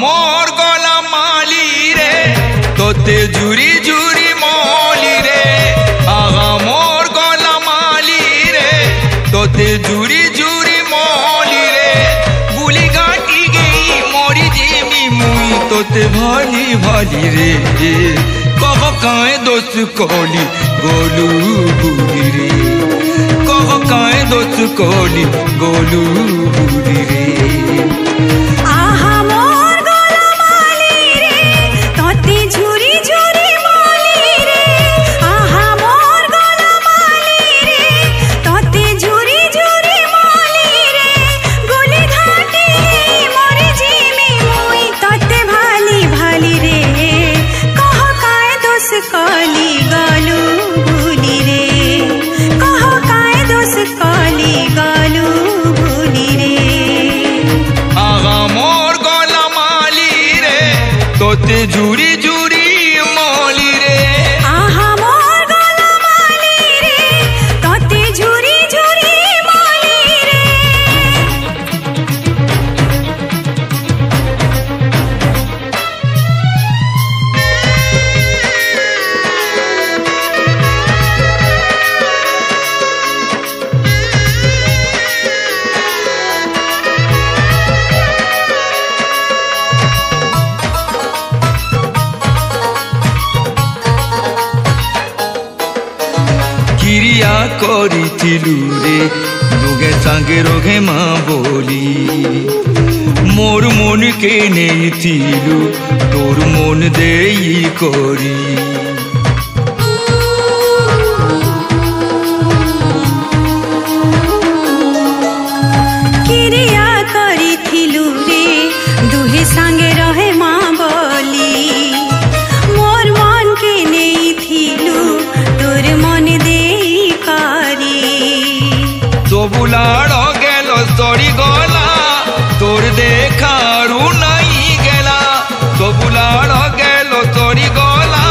मोर गला माली रे तोते जुरी जुरी मौली रे आगा मोर गला माली रे तोते जुरी जुरी मौली रे बुली घाटी गई मोरी जीमी मुई तोते भाली भाली रे कह काए दोस्त कोली गोलू बुली रे कह काए दोस्त कोली गोलू बुली रे तोते जुरी जुरी मौली रे आहा मोर गला माली रे तोते जुरी जुरी मौली रे क्रिया करिथिलु रे लोगे संगे रोगे माँ बोली मोर मन के नेइथिलु तोर मन देई करी क्रिया करिथिलु रे दुहे संगे रहे माँ बोली मोर मन के नेइथिलु तोर मन बुलाड़ गेलो सड़ी गला तोर देखारू नहीं गेला तो बुलाड़ गेलो सड़ी गला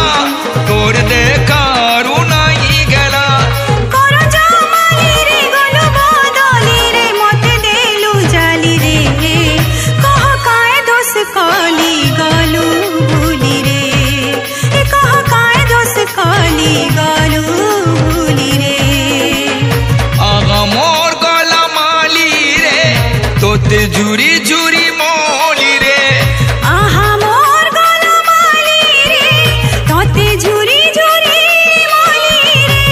तोर देखारू नहीं गेला करो जमाली रे गलो बदली रे मते देलु जाली रे कह काए दोस कली गलू भूली रे कह काए दोस कली गलू भूली रे तोते जुरी जुरी मौली रे आहा मोर गला माली रे तोते जुरी जुरी मौली रे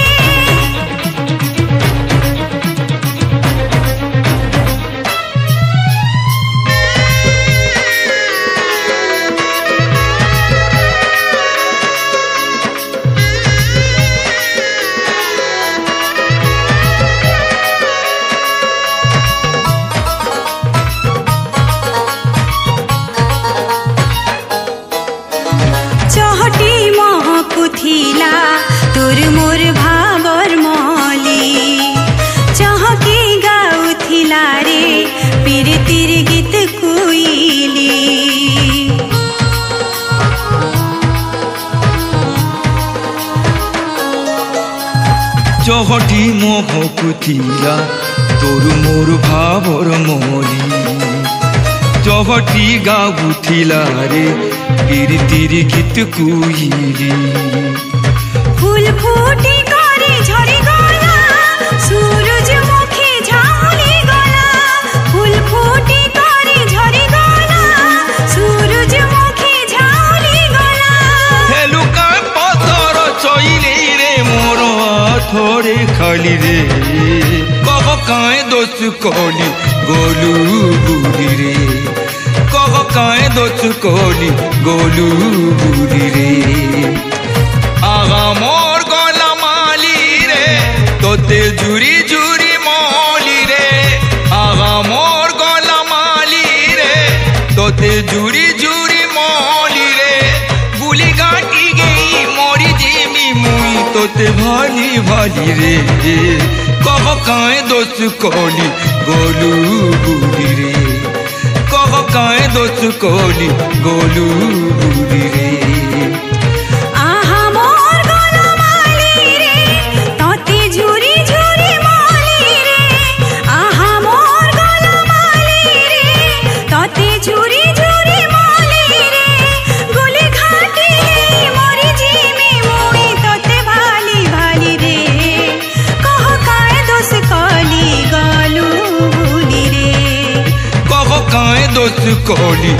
चहटी महकुथिला तोर मोर भाबर मली चहकी गाउथिला रे पीरतिर गीत कुइली चहटी महकुथिला तोर मोर भाबर मली चहटी गाउथिला रे पीरतिर गीत कुइली फूल फूटी करे झरी गला सूरजमुखी झाउली गला फूल फूटी करे झरी गला सूरजमुखी झाउली गला हेलुका पत्थर चइली रे मोर थोड़े खाली रे कह काए दोस्त कोली गोलू बुली रे कह काए दोस्त कोली गोलू बुली रे आगा मोर गला माली रे तोते जुरी जुरी मौली रे आगा मोर गला माली रे तोते जुरी जुरी मौली रे गुली गाटी गई मोरी जिमी मुई तोते भाली भाली रे कह काए दोस्त कोली गोलू बुली रे कह काए दोस्त कोली गोलू बुली रे आहा मोर गला माली रे तोते झुरी झुरी मौली रे आहा मोर गला माली रे तोते झुरी झुरी मौली रे गुली घाटी मोरी जिमी मुई तोते भाली भाली रे कह काए दोस कोली गोलू बुली रे कह काए दोस्त कोली